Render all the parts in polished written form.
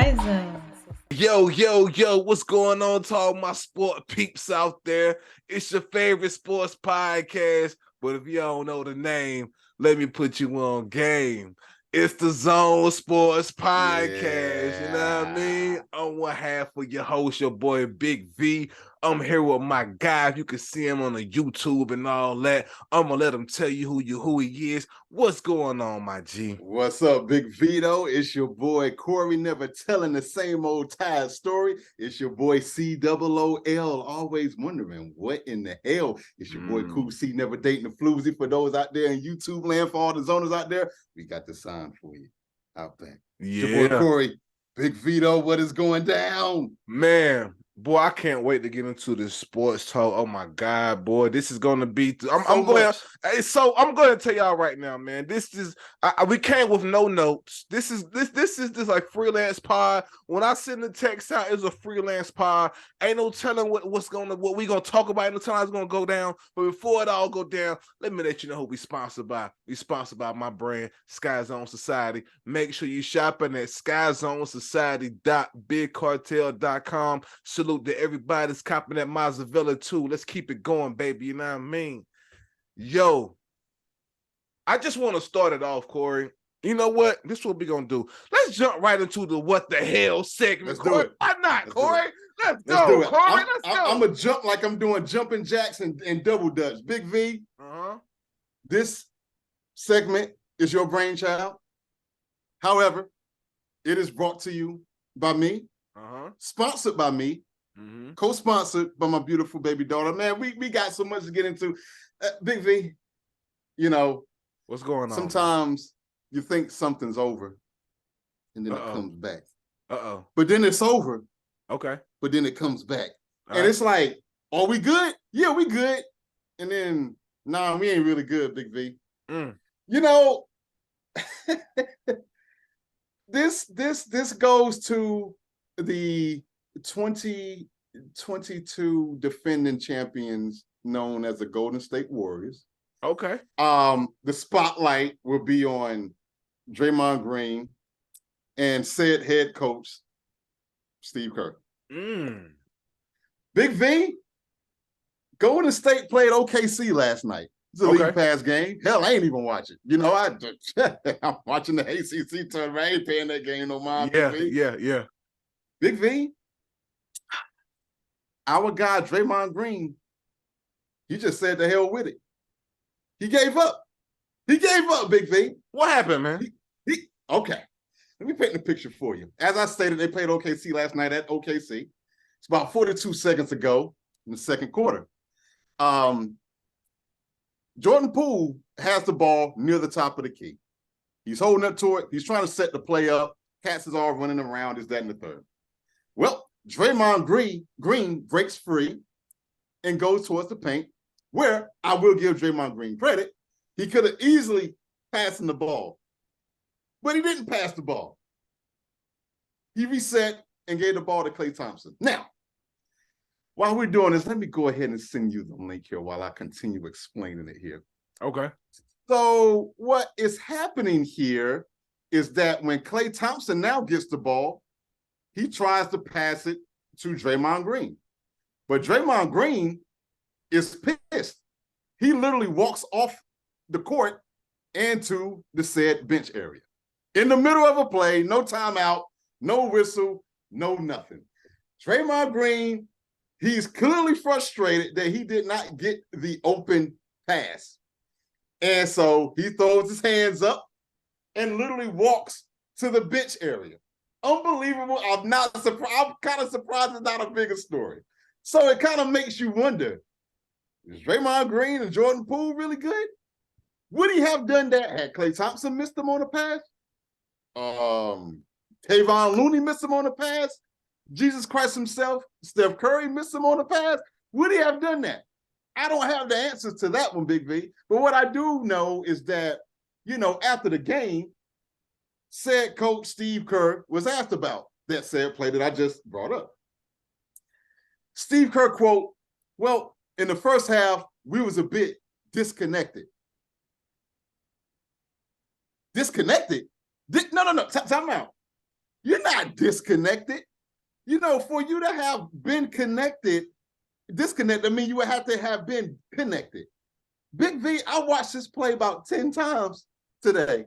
Skyzone. Yo, what's going on to all my sport peeps out there? It's your favorite sports podcast, but if you don't know the name, let me put you on game. It's the Zone Sports Podcast, you know what I mean? I'm one half of your host, your boy Big V. I'm here with my guy. You can see him on the YouTube and all that. I'm gonna let him tell you who he is. What's going on, my G? What's up, Big Vito? It's your boy Corey, never telling the same old tired story. It's your boy COOL, always wondering what in the hell. It's your boy Cool C, never dating the floozy. For those out there in YouTube land, for all the zoners out there, we got the sign for you out there. Yeah. Your boy Corey, Big Vito, what is going down? Man, boy, I can't wait to get into this sports talk. Oh my God, boy, this is gonna be. I'm going to tell y'all right now, man. This is we came with no notes. This is like freelance pod. When I send the text out, it's a freelance pod. Ain't no telling what we gonna talk about. Ain't no telling how it's gonna go down. But before it all go down, let me let you know who we sponsored by. We sponsored by my brand, Skyzone.Society. Make sure you shopping at Skyzone.Society.bigcartel.com. Salute to everybody that's copping that mozzarella too. Let's keep it going, baby. You know what I mean? Yo, I just want to start it off, Corey. You know what? This is what we're going to do. Let's jump right into the what the hell segment. Let's Corey. do it. Why not, Corey? Let's Do go, it. Corey. Let's go. I'm going to jump like I'm doing jumping jacks and double dutch. Big V, This segment is your brainchild. However, it is brought to you by me, sponsored by me, co-sponsored by my beautiful baby daughter. Man, we got so much to get into. Big V, you know, what's going on? Sometimes you think something's over, and then it comes back. But then it's over. Okay. But then it comes back. All and right. It's like, are we good? Yeah, we good. And then, nah, we ain't really good, Big V. You know, this goes to the 2022 defending champions known as the Golden State Warriors. Okay. The spotlight will be on Draymond Green and said head coach Steve Kerr. Big V, Golden State played OKC last night. It's a league pass game. Hell, I ain't even watching. You know, I'm watching the ACC tournament. I ain't paying that game no mind. Yeah. Big V, our guy Draymond Green, he just said the hell with it. He gave up. Big V. What happened, man? Okay. Let me paint the picture for you. As I stated, they played OKC last night at OKC. It's about 42 seconds ago in the second quarter. Jordan Poole has the ball near the top of the key. He's holding up to it. He's trying to set the play up. Cats is all running around, is that in the third. Well, Draymond Green breaks free and goes towards the paint, where I will give Draymond Green credit. He could have easily passed him the ball, but he didn't pass the ball. He reset and gave the ball to Klay Thompson. Now, while we're doing this, let me go ahead and send you the link here while I continue explaining it here. Okay. So what is happening here is that when Klay Thompson now gets the ball, he tries to pass it to Draymond Green. But Draymond Green is pissed. He literally walks off the court into the said bench area. In the middle of a play, no timeout, no whistle, no nothing. Draymond Green, he's clearly frustrated that he did not get the open pass. And so he throws his hands up and literally walks to the bench area. Unbelievable. I'm kind of surprised it's not a bigger story. So it kind of makes you wonder, is Draymond Green and Jordan Poole really good? Would he have done that had Klay Thompson missed him on the pass? Kayvon Looney missed him on the pass? Jesus Christ himself, Steph Curry missed him on the pass? Would he have done that? I don't have the answers to that one, Big V. But what I do know is that, you know, after the game, said coach Steve Kerr was asked about that said play that I just brought up. Steve Kerr quote, well, in the first half, we was a bit disconnected. Disconnected? No. Time out. You're not disconnected. For you to have been disconnected, I mean, you would have to have been connected. Big V, I watched this play about 10 times today.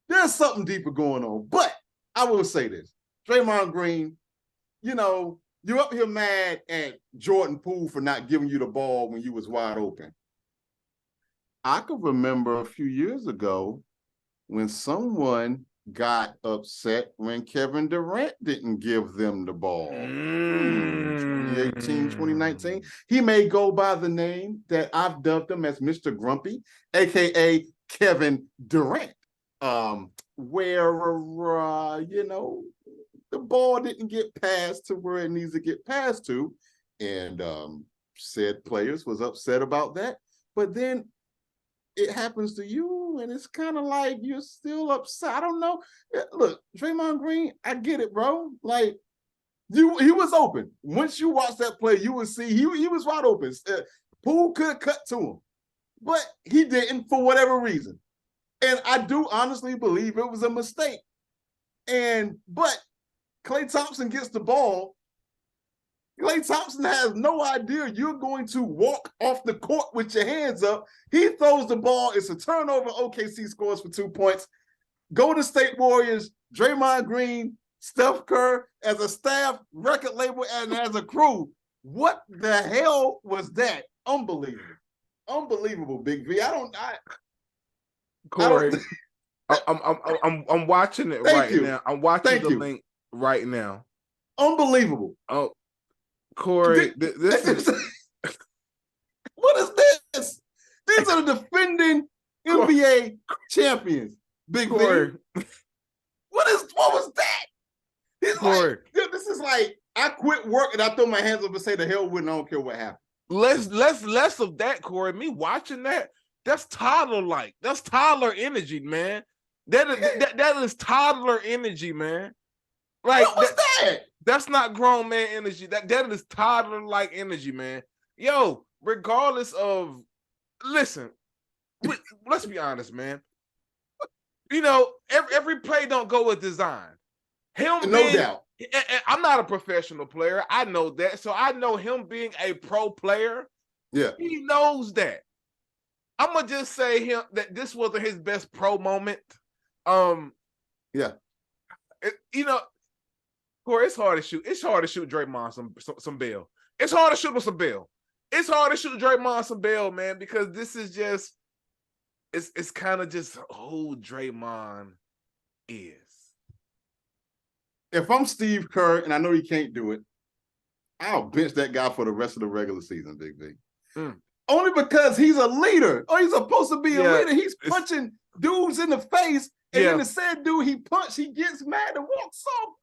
There's something deeper going on. But I will say this. Draymond Green, you're up here mad at Jordan Poole for not giving you the ball when you was wide open. I could remember a few years ago when someone got upset when Kevin Durant didn't give them the ball. 2018, 2019. He may go by the name that I've dubbed him as Mr. Grumpy, aka Kevin Durant. Where the ball didn't get passed to where it needs to get passed to, and said players was upset about that. But then it happens to you, and it's kind of like you're still upset. I don't know. Look, Draymond Green, I get it, bro. Like, he was open. Once you watch that play, you would see he was wide open. Poole could have cut to him, but he didn't for whatever reason. And I do honestly believe it was a mistake. But Klay Thompson gets the ball. Klay Thompson has no idea you're going to walk off the court with your hands up. He throws the ball. It's a turnover. OKC scores for 2 points. Golden State Warriors, Draymond Green, Steph Curry, as a staff, record label, and as a crew. What the hell was that? Unbelievable. Unbelievable, Big V. Corey, I'm watching it now. I'm watching the link right now. Unbelievable. Oh, Corey, this is what is this? These are the defending NBA champions. Big Corey. What was that? Corey. This is like I quit work and I throw my hands up and say the hell with it, I don't care what happened. Less of that, Corey. Me watching that's toddler-like. That's toddler energy, man. That is toddler energy, man. Like what was that? That's not grown man energy. That is toddler-like energy, man. Yo, regardless of, listen, let's be honest, man. Every play don't go with design. No doubt. I'm not a professional player. I know that. So I know him being a pro player. Yeah. He knows that. I'm gonna just say that this wasn't his best pro moment. Yeah. Corey, it's hard to shoot. It's hard to shoot Draymond some bail. It's hard to shoot him some bail. It's hard to shoot Draymond some bail, man, because this is just it's kind of just who Draymond is. If I'm Steve Kerr, and I know he can't do it, I'll bench that guy for the rest of the regular season, Big V. Only because he's a leader. Oh, he's supposed to be a leader. He's punching dudes in the face, and then the said dude he punched, he gets mad and walks off.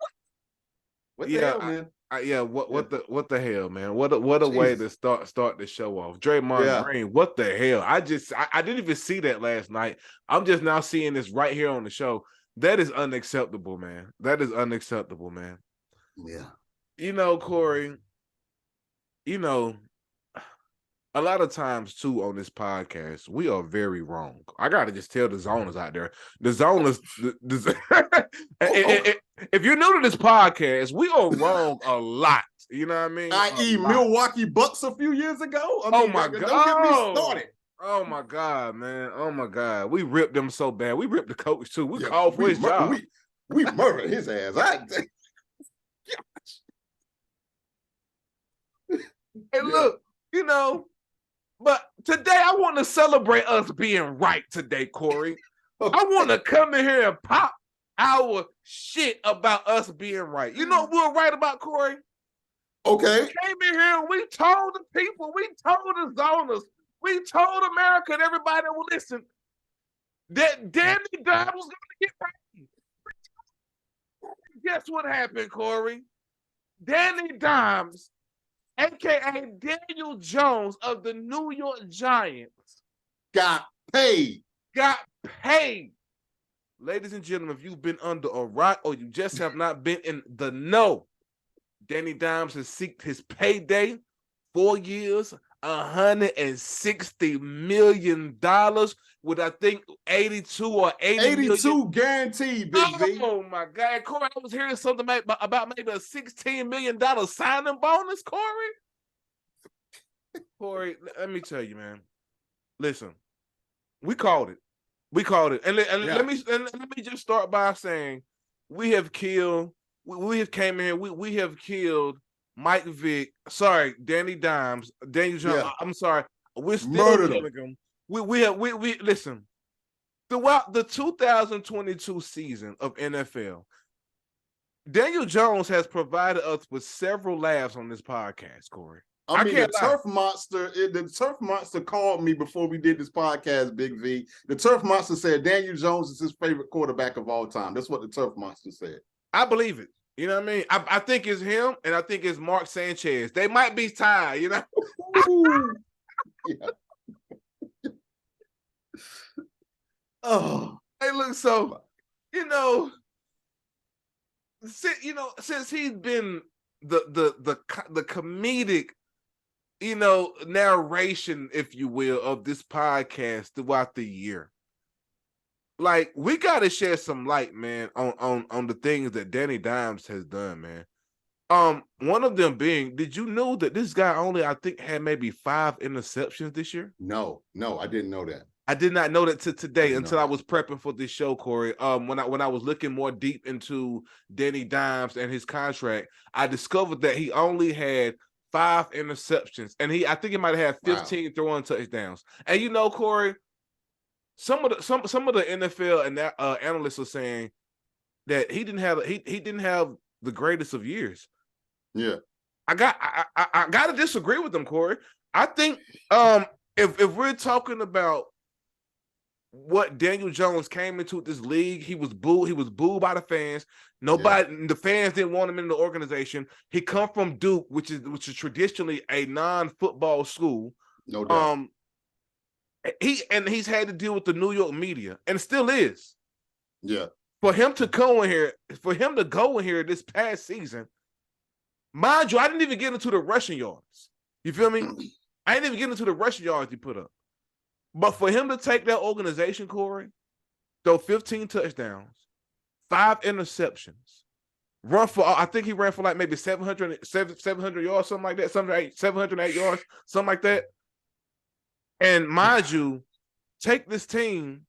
What the hell, man? What the hell, man? What a way to start the show off. Draymond Green, what the hell? I didn't even see that last night. I'm just now seeing this right here on the show. That is unacceptable, man. That is unacceptable, man. Yeah. Corey, a lot of times too on this podcast, we are very wrong. I gotta just tell the zoners out there. The zoners, if you're new to this podcast, we are wrong a lot. You know what I mean? I.e. Milwaukee Bucks a few years ago. Oh my God. Don't get me started. Oh my God, man. Oh my God. We ripped them so bad. We ripped the coach too. We called for his job. We murdered his ass. Hey, look, but today I want to celebrate us being right today, Corey. Okay. I want to come in here and pop our shit about us being right. You know what we're right about, Corey? Okay. We came in here and we told the people, we told the zoners, we told America and everybody that will listen that Danny Dimes was going to get paid. Guess what happened, Corey? Danny Dimes, a.k.a. Daniel Jones of the New York Giants, got paid. Ladies and gentlemen, if you've been under a rock or you just have not been in the know, Danny Dimes has seeked his payday 4 years, $160 million with I think 82 or 80 million. Guaranteed, Big V. Oh my God, Corey! I was hearing something about maybe a $16 million signing bonus, Corey. Corey, let me tell you, man. Listen, we called it. We called it, and let me just start by saying we have killed. We have came in. We have killed Mike Vick. Sorry, Danny Dimes, Daniel Jones. Yeah. I'm sorry. We're still Murdered killing him. We listen. Throughout the 2022 season of NFL, Daniel Jones has provided us with several laughs on this podcast, Corey. I mean, the Turf Monster called me before we did this podcast, Big V. The Turf Monster said Daniel Jones is his favorite quarterback of all time. That's what the Turf Monster said. I believe it. You know what I mean? I think it's him, and I think it's Mark Sanchez. They might be tied, you know? Yeah. Oh. Hey, look, so, since he's been the comedic, narration, if you will, of this podcast throughout the year. Like, we got to shed some light, man, on the things that Danny Dimes has done, man. One of them being, did you know that this guy only, I think, had maybe 5 interceptions this year? No, I didn't know that. I did not know that today until I was prepping for this show, Corey. When I was looking more deep into Danny Dimes and his contract, I discovered that he only had 5 interceptions, and I think he might have had 15 throwing touchdowns. And Corey, some of the NFL and analysts are saying that he didn't have the greatest of years. Yeah, I got to disagree with them, Corey. I think if we're talking about what Daniel Jones came into this league, he was booed. He was booed by the fans. The fans didn't want him in the organization. He come from Duke, which is traditionally a non-football school. No doubt. He's had to deal with the New York media, and still is. Yeah. For him to go in here this past season, mind you, I didn't even get into the rushing yards. You feel me? I didn't even get into the rushing yards he put up. But for him to take that organization, Corey, throw 15 touchdowns, 5 interceptions, I think he ran for like maybe 700 yards, something like that, 708 yards, something like that. And mind you, take this team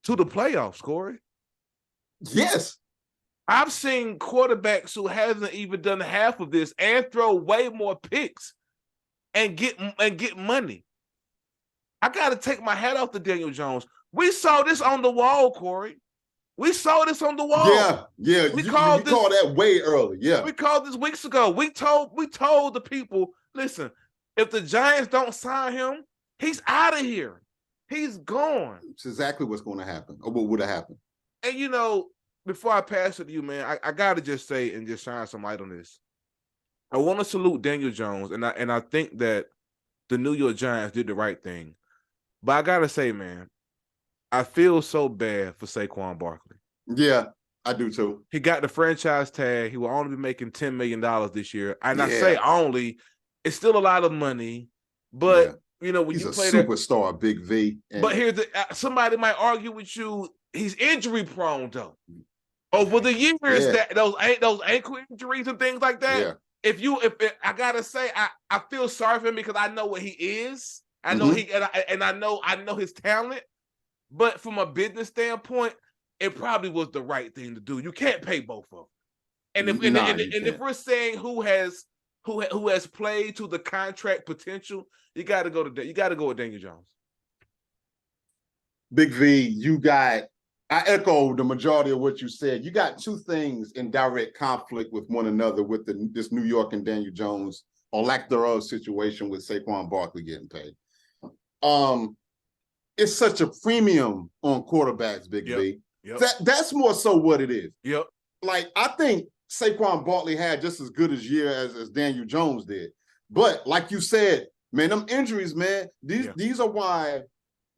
to the playoffs, Corey. Yes. I've seen quarterbacks who hasn't even done half of this and throw way more picks and get money. I got to take my hat off to Daniel Jones. We saw this on the wall, Corey. We saw this on the wall. Yeah. You called that way early. Yeah. We called this weeks ago. We told the people, listen, if the Giants don't sign him, he's out of here. He's gone. It's exactly what's going to happen, or what would have happened. And before I pass it to you, man, I got to just say and just shine some light on this. I want to salute Daniel Jones, and I think that the New York Giants did the right thing. But I gotta say, man, I feel so bad for Saquon Barkley. Yeah, I do too. He got the franchise tag. He will only be making $10 million this year. And I say only, it's still a lot of money. But when he's you play a superstar, Big V. But here's somebody might argue with you. He's injury prone though. Over the years, that those ankle injuries and things like that. Yeah. If I gotta say, I feel sorry for him because I know what he is. I know I know his talent, but from a business standpoint, it probably was the right thing to do. You can't pay both of them. And if we're saying who has played to the contract potential, you got to go with Daniel Jones. Big V, I echo the majority of what you said. You got 2 things in direct conflict with one another with this New York and Daniel Jones or lack thereof situation with Saquon Barkley getting paid. It's such a premium on quarterbacks, Big V. Yep. That's more so what it is. Yep. Like, I think Saquon Barkley had just as good a year as Daniel Jones did. But like you said, man, them injuries, man, these are why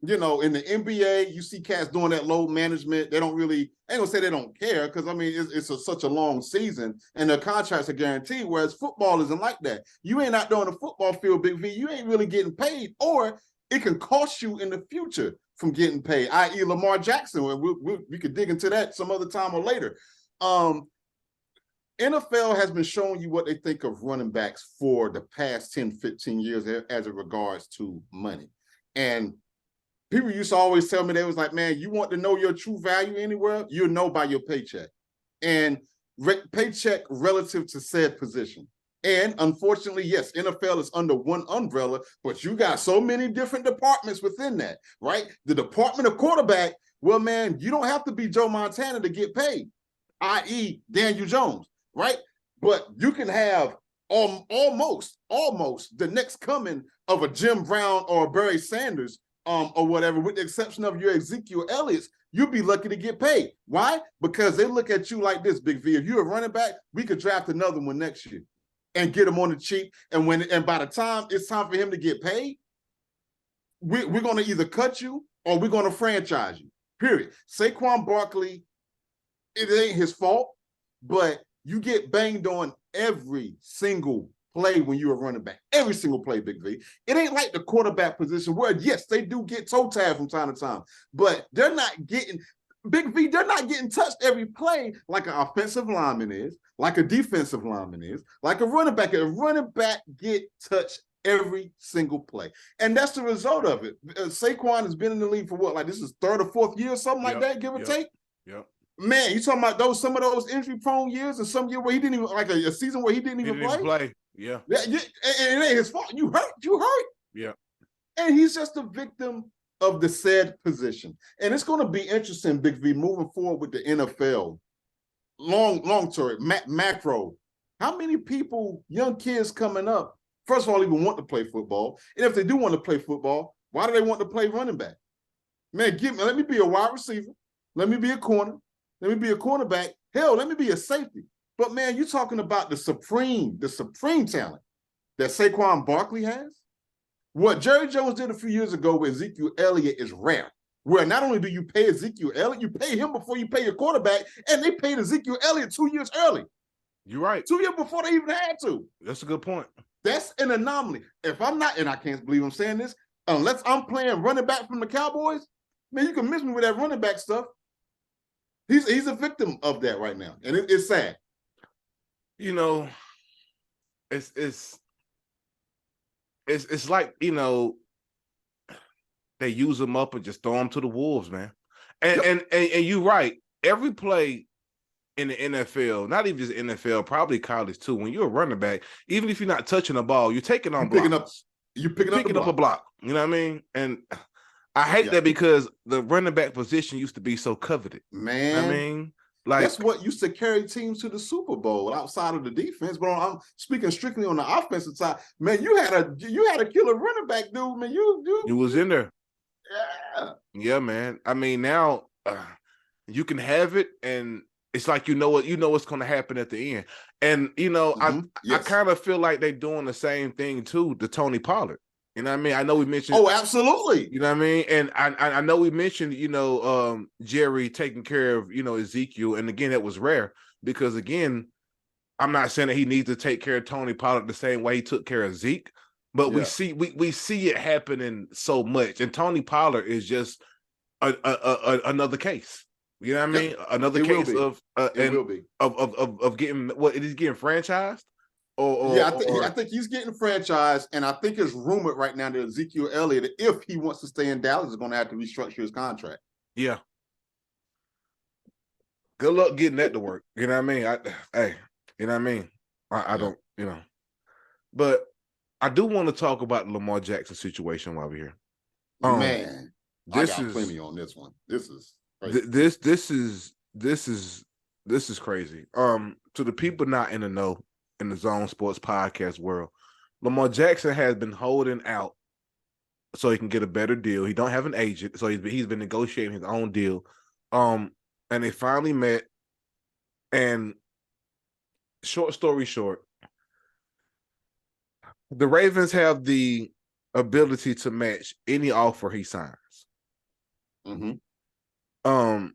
You know, in the NBA, you see cats doing that load management. They don't really, I ain't gonna say they don't care, because I mean, it's such a long season and their contracts are guaranteed, whereas football isn't like that. You ain't out there on the football field, Big V, you ain't really getting paid, or it can cost you in the future from getting paid, i.e. Lamar Jackson. We could dig into that some other time or later. NFL has been showing you what they think of running backs for the past 10, 15 years as it regards to money. And people used to always tell me, they was like, man, you want to know your true value anywhere? You'll know by your paycheck. And paycheck relative to said position. And unfortunately, yes, NFL is under one umbrella, but you got so many different departments within that, right? The department of quarterback, well, man, you don't have to be Joe Montana to get paid, i.e. Daniel Jones, right? But you can have almost the next coming of a Jim Brown or a Barry Sanders, or whatever, with the exception of your Ezekiel Elliott's. You'll be lucky to get paid. Why? Because they look at you like this, Big V. If you're a running back, we could draft another one next year and get him on the cheap. And by the time it's time for him to get paid, we're going to either cut you or we're going to franchise you. Period. Saquon Barkley, it ain't his fault, but you get banged on every single play when you're a running back. Every single play, Big V. It ain't like the quarterback position where, yes, they do get toe tagged from time to time, but they're not getting, Big V, they're not getting touched every play like an offensive lineman is, like a defensive lineman is, like a running back. A running back get touched every single play. And that's the result of it. Saquon has been in the league for what, like this is third or fourth year, something like that, give or take? Yep. Man, you talking about some of those injury-prone years, and some year where he didn't even, like a season where he didn't even play. Yeah. And it ain't his fault. You hurt. Yeah. And he's just a victim of the said position. And it's going to be interesting, Big V, moving forward with the NFL. Long term, macro. How many people, young kids coming up, first of all, even want to play football? And if they do want to play football, why do they want to play running back? Man, let me be a wide receiver. Let me be a corner. Let me be a cornerback. Hell, let me be a safety. But man, you're talking about the supreme talent that Saquon Barkley has. What Jerry Jones did a few years ago with Ezekiel Elliott is rare. Where not only do you pay Ezekiel Elliott, you pay him before you pay your quarterback, and they paid Ezekiel Elliott 2 years early. You're right. 2 years before they even had to. That's a good point. That's an anomaly. If I'm not, and I can't believe I'm saying this, unless I'm playing running back from the Cowboys, man, you can miss me with that running back stuff. He's a victim of that right now, and it's sad. You know, it's like, you know, they use them up and just throw them to the wolves, man. And you're right. Every play in the NFL, not even just NFL, probably college too. When you're a running back, even if you're not touching the ball, you're taking on blocks. You're picking up a block. You know what I mean? And I hate that because the running back position used to be so coveted. Man, I mean, like that's what used to carry teams to the Super Bowl outside of the defense. But I'm speaking strictly on the offensive side. Man, you had a killer running back, dude. Man, you was in there. Yeah, man. I mean, now you can have it, and it's like you know what's going to happen at the end. And you know, I kind of feel like they're doing the same thing too to Tony Pollard. You know what I mean? I know we mentioned. Oh, absolutely. You know what I mean? And I know we mentioned, you know, Jerry taking care of, you know, Ezekiel. And again, that was rare because, again, I'm not saying that he needs to take care of Tony Pollard the same way he took care of Zeke. But we see it happening so much. And Tony Pollard is just another case. You know what I mean? Another case of getting what it is getting franchised. I think he's getting franchised, and I think it's rumored right now that Ezekiel Elliott, if he wants to stay in Dallas, is going to have to restructure his contract. Yeah. Good luck getting that to work. You know what I mean? You know what I mean? I don't, you know. But I do want to talk about the Lamar Jackson situation while we're here. Man, I got plenty on this one. This is crazy. This is crazy. To the people not in the know, in the Zone Sports podcast world, Lamar Jackson has been holding out so he can get a better deal. He don't have an agent, so he's been negotiating his own deal. And they finally met. And short story short, the Ravens have the ability to match any offer he signs. Mm-hmm.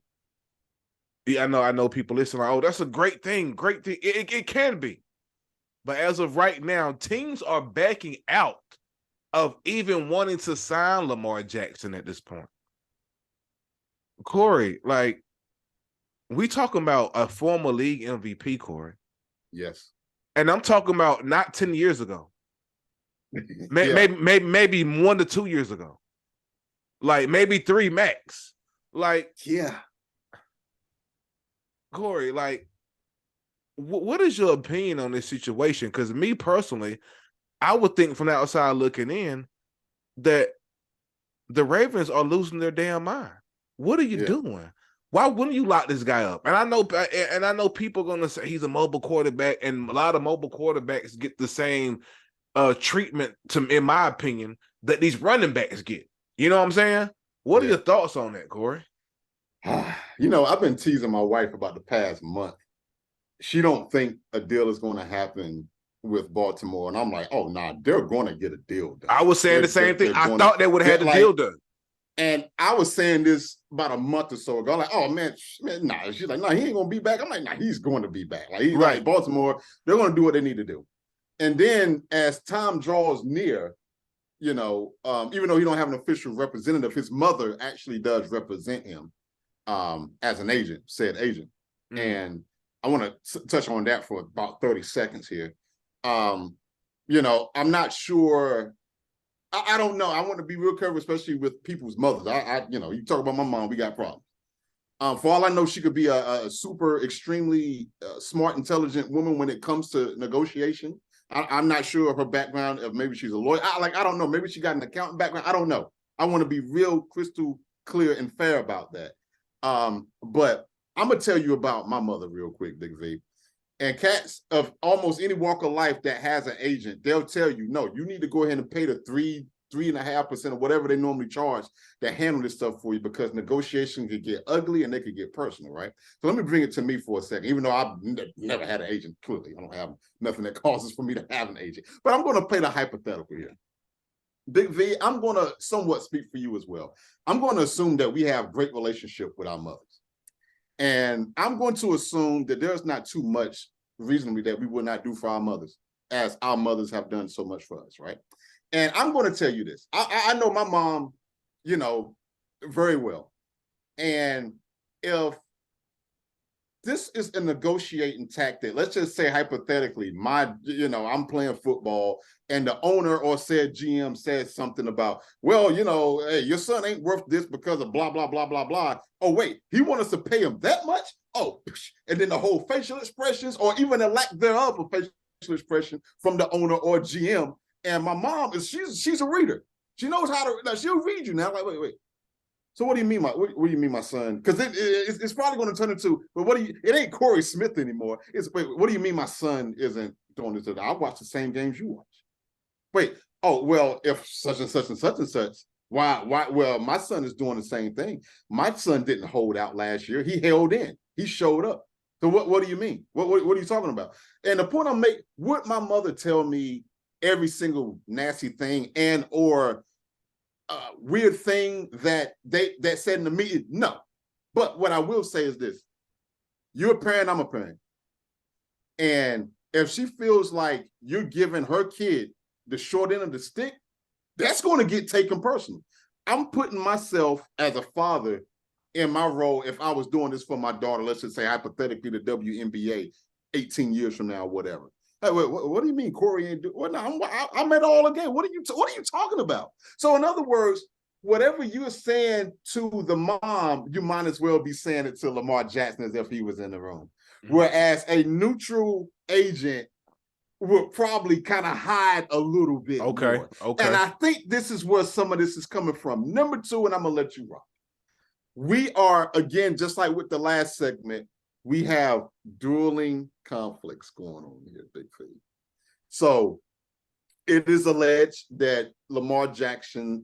Yeah, I know people listen like, oh, that's a great thing. Great thing. It can be. But as of right now, teams are backing out of even wanting to sign Lamar Jackson at this point. Corey, like, we talking about a former league MVP, Corey. Yes. And I'm talking about not 10 years ago. Yeah. Maybe 1 to 2 years ago. Like maybe 3 max. Like, yeah. Corey, like, what is your opinion on this situation? Because me personally, I would think from the outside looking in that the Ravens are losing their damn mind. What are you doing? Why wouldn't you lock this guy up? And I know people are gonna say he's a mobile quarterback, and a lot of mobile quarterbacks get the same treatment, in my opinion, that these running backs get. You know what I'm saying? What are your thoughts on that, Corey? You know, I've been teasing my wife about the past month. She don't think a deal is going to happen with Baltimore, and I'm like, oh nah, they're going to get a deal done. I was saying the same thing. I thought they would have had the deal done. And I was saying this about a month or so ago. I'm like, oh man, nah. She's like, nah, he ain't gonna be back. I'm like, nah, he's going to be back. Like, like Baltimore, they're going to do what they need to do. And then as time draws near, you know, even though he don't have an official representative, his mother actually does represent him as an agent, said agent. And I want to touch on that for about 30 seconds here. You know, I'm not sure. I don't know. I want to be real careful, especially with people's mothers. You know, you talk about my mom, we got problems. For all I know, she could be a super, extremely smart, intelligent woman when it comes to negotiation. I'm not sure of her background. Of maybe she's a lawyer. I don't know. Maybe she got an accountant background. I don't know. I want to be real crystal clear and fair about that. But I'm gonna tell you about my mother real quick, Big V. And cats of almost any walk of life that has an agent, they'll tell you, no, you need to go ahead and pay the 3.5% or whatever they normally charge to handle this stuff for you, because negotiation could get ugly and they could get personal, right? So let me bring it to me for a second, even though I've never had an agent. Clearly, I don't have nothing that causes for me to have an agent. But I'm going to play the hypothetical here. Big V, I'm going to somewhat speak for you as well. I'm going to assume that we have great relationship with our mothers. And I'm going to assume that there's not too much reasonably that we will not do for our mothers, as our mothers have done so much for us, right? And I'm going to tell you this. I know my mom, you know, very well. And if this is a negotiating tactic, let's just say hypothetically, I'm playing football and the owner or said GM says something about, well, you know, hey, your son ain't worth this because of blah, blah, blah, blah, blah. Oh, wait, he wants us to pay him that much? Oh, and then the whole facial expressions, or even the lack thereof of facial expression from the owner or GM. And my mom she's a reader. She knows how to, she'll read you now. Like, wait. So what do you mean, what do you mean, my son? Because it's probably going to turn into, but it ain't Corey Smith anymore. Wait, what do you mean my son isn't doing this? I watch the same games you watch. Wait, oh, well, if such and such and such and such, why? Well, my son is doing the same thing. My son didn't hold out last year. He held in. He showed up. So what do you mean? What are you talking about? And the point I'm making, would my mother tell me every single nasty thing and or weird thing that said in the meeting? No. But what I will say is this: you're a parent, I'm a parent. And if she feels like you're giving her kid the short end of the stick, that's going to get taken personal. I'm putting myself as a father in my role if I was doing this for my daughter, let's just say hypothetically the WNBA 18 years from now, or whatever. Hey, wait, what do you mean Corey ain't do? Well, no, I'm at all again. What are you talking about? So in other words, whatever you're saying to the mom, you might as well be saying it to Lamar Jackson as if he was in the room. Whereas a neutral agent would probably kind of hide a little bit more. And I think this is where some of this is coming from. Number two, and I'm going to let you rock. We are, again, just like with the last segment, we have dueling conflicts going on here, Big F. So it is alleged that Lamar Jackson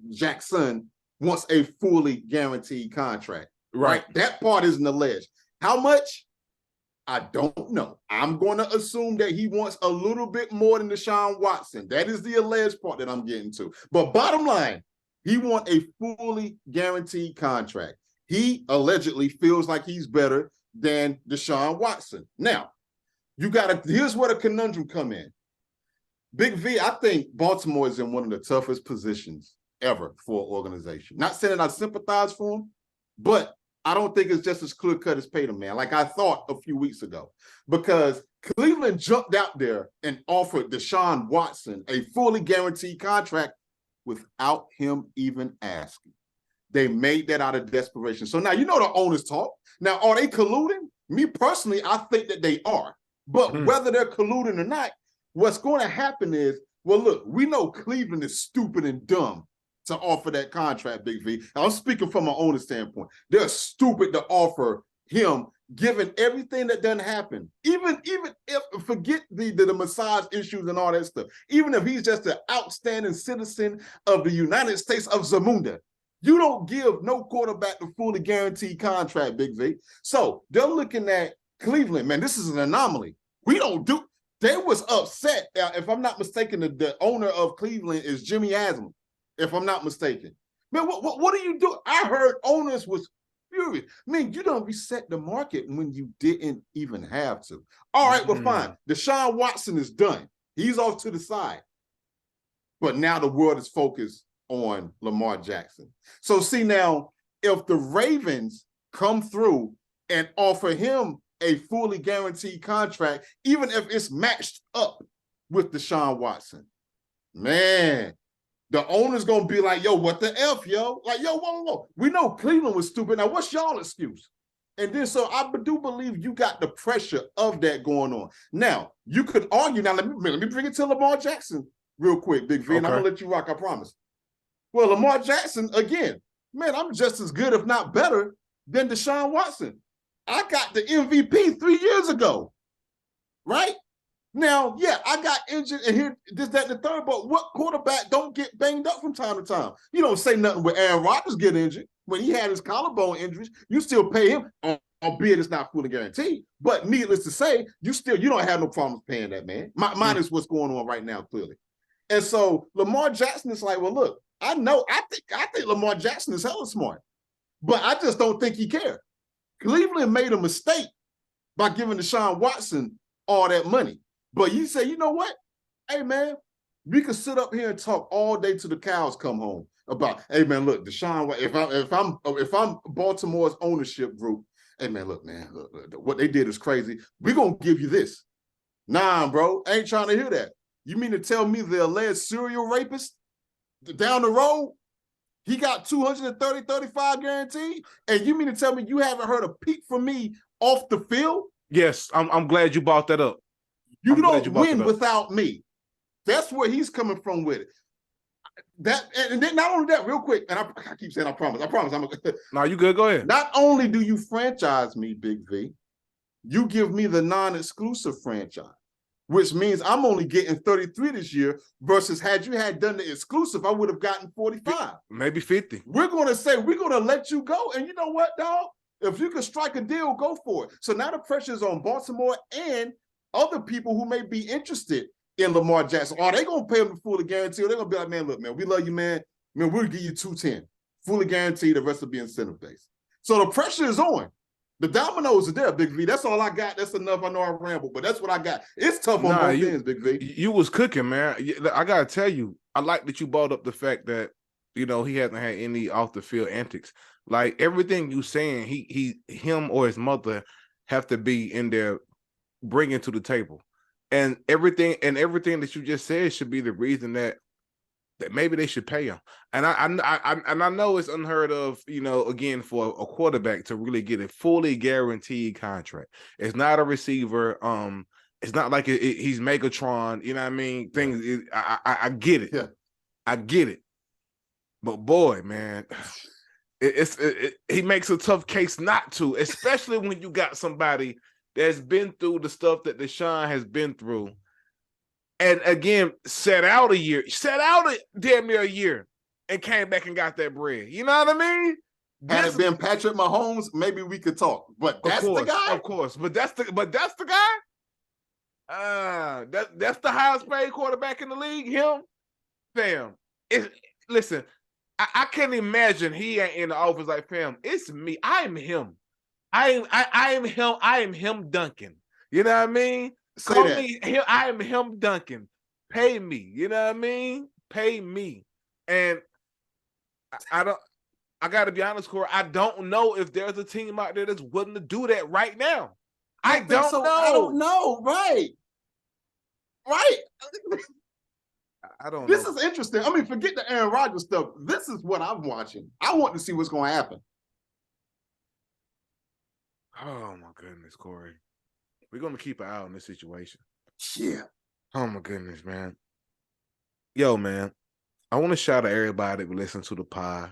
wants a fully guaranteed contract. Right? That part isn't alleged. How much? I don't know. I'm going to assume that he wants a little bit more than Deshaun Watson. That is the alleged part that I'm getting to. But bottom line, He wants a fully guaranteed contract. He allegedly feels like he's better than Deshaun Watson. Now, here's where the conundrum come in. Big V, I think Baltimore is in one of the toughest positions ever for an organization. Not saying I sympathize for him, but I don't think it's just as clear-cut as Peyton, man, like I thought a few weeks ago. Because Cleveland jumped out there and offered Deshaun Watson a fully guaranteed contract without him even asking. They made that out of desperation. So now, you know the owners talk. Now, are they colluding? Me personally, I think that they are. But whether they're colluding or not, what's going to happen is, well, look, we know Cleveland is stupid and dumb to offer that contract, Big V. I'm speaking from an owner standpoint. They're stupid to offer him, given everything that doesn't happen. Even if, forget the massage issues and all that stuff, even if he's just an outstanding citizen of the United States of Zamunda, you don't give no quarterback the fully guaranteed contract, Big V. So they're looking at Cleveland, man, this is an anomaly. We don't do, they was upset. If I'm not mistaken, the owner of Cleveland is Jimmy Haslam, if I'm not mistaken. Man, what do you do? I heard owners was furious. Man, you don't reset the market when you didn't even have to. All right, well, fine. Deshaun Watson is done. He's off to the side. But now the world is focused on Lamar Jackson. So see now, if the Ravens come through and offer him a fully guaranteed contract, even if it's matched up with Deshaun Watson, man, the owner's gonna be like, yo, what the F, yo? Like, yo, whoa. We know Cleveland was stupid. Now, what's y'all excuse? And then, so I do believe you got the pressure of that going on. Now, you could argue, now let me bring it to Lamar Jackson real quick, Big V, and I'm gonna let you rock, I promise. Well, Lamar Jackson, again, man, I'm just as good, if not better, than Deshaun Watson. I got the MVP 3 years ago, right? Now, yeah, I got injured and here, this, that, and the third, but what quarterback don't get banged up from time to time? You don't say nothing when Aaron Rodgers get injured. When he had his collarbone injuries, you still pay him, albeit it's not fully guaranteed. But needless to say, you don't have no problems paying that man. Minus what's going on right now, clearly. And so Lamar Jackson is like, well, look, I think Lamar Jackson is hella smart, but I just don't think he cared. Cleveland made a mistake by giving Deshaun Watson all that money. But you say, you know what? Hey, man, we could sit up here and talk all day till the cows come home about, hey, man, look, Deshaun, if I'm Baltimore's ownership group, hey, man, look, what they did is crazy. We're going to give you this. Nah, bro, I ain't trying to hear that. You mean to tell me the alleged serial rapist down the road, he got 235 guaranteed? And you mean to tell me you haven't heard a peep from me off the field? Yes, I'm glad you brought that up. You don't win without me. That's where he's coming from with it. And then not only that, real quick, and I keep saying I promise. No, you good, go ahead. Not only do you franchise me, Big V, you give me the non-exclusive franchise, which means I'm only getting 33 this year versus had you had done the exclusive, I would have gotten 45. Maybe 50. We're going to let you go. And you know what, dog? If you can strike a deal, go for it. So now the pressure is on Baltimore and other people who may be interested in Lamar Jackson. Are they going to pay him the fully guarantee? Or they're going to be like, man, look, man, we love you, man. Man, we'll give you 210. Fully guaranteed, the rest will be incentive-based. So the pressure is on. The dominoes are there, Big V. That's all I got. That's enough. I know I rambled, but that's what I got. It's tough on both ends, Big V. You was cooking, man. I got to tell you, I like that you brought up the fact that, he hasn't had any off-the-field antics. Like, everything you saying, him or his mother have to be in there bringing to the table. And everything that you just said should be the reason that maybe they should pay him. And I know it's unheard of, again, for a quarterback to really get a fully guaranteed contract. It's not a receiver. It's not like he's Megatron. You know what I mean? Things. I get it. Yeah, I get it. But boy, man, he makes a tough case not to, especially when you got somebody that's been through the stuff that Deshaun has been through. And again, set out damn near a year and came back and got that bread. You know what I mean? Had it been Patrick Mahomes, maybe we could talk. But that's the guy? Of course. But that's the guy? That's the highest paid quarterback in the league, him? Fam. Listen, I can't imagine he ain't in the office like, fam, it's me. I am him. I am him. I am him Duncan. You know what I mean? Say Call that. me him. I am him Duncan. Pay me. You know what I mean? Pay me. And I don't. I got to be honest, Corey. I don't know if there's a team out there that's willing to do that right now. I think don't so. know. I don't know. Right. I don't This know. is interesting. I mean, forget the Aaron Rodgers stuff. This is what I'm watching. I want to see what's going to happen. Oh my goodness, Corey. We're gonna keep an eye on this situation. Yeah. Oh my goodness, man. Yo, man. I want to shout out everybody that listen to the pod.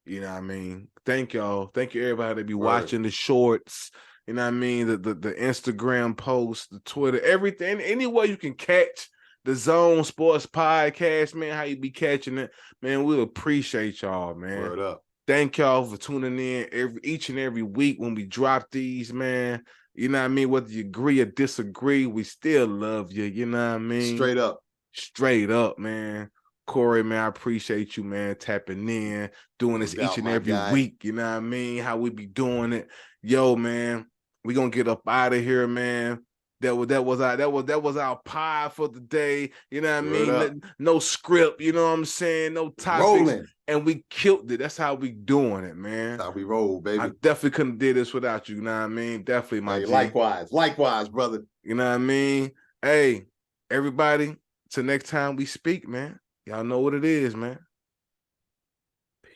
You know what I mean? Thank y'all. Thank you, everybody that be watching the shorts. You know what I mean? The Instagram posts, the Twitter, everything. Anywhere you can catch the Zone Sports Podcast, man. How you be catching it, man? We appreciate y'all, man. Word up. Thank y'all for tuning in each and every week when we drop these, man. You know what I mean? Whether you agree or disagree, we still love you. You know what I mean? Straight up. Straight up, man. Corey, man, I appreciate you, man, tapping in, doing this each and every week. You know what I mean? How we be doing it. Yo, man, we gonna get up out of here, man. That was our pod for the day. You know what I mean? No script, you know what I'm saying? No topics. Rolling. And we killed it. That's how we doing it, man. That's how we roll, baby. I definitely couldn't have did this without you, you know what I mean? Definitely, my G. Likewise, brother. You know what I mean? Hey, everybody, till next time we speak, man. Y'all know what it is, man.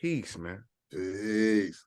Peace, man. Peace.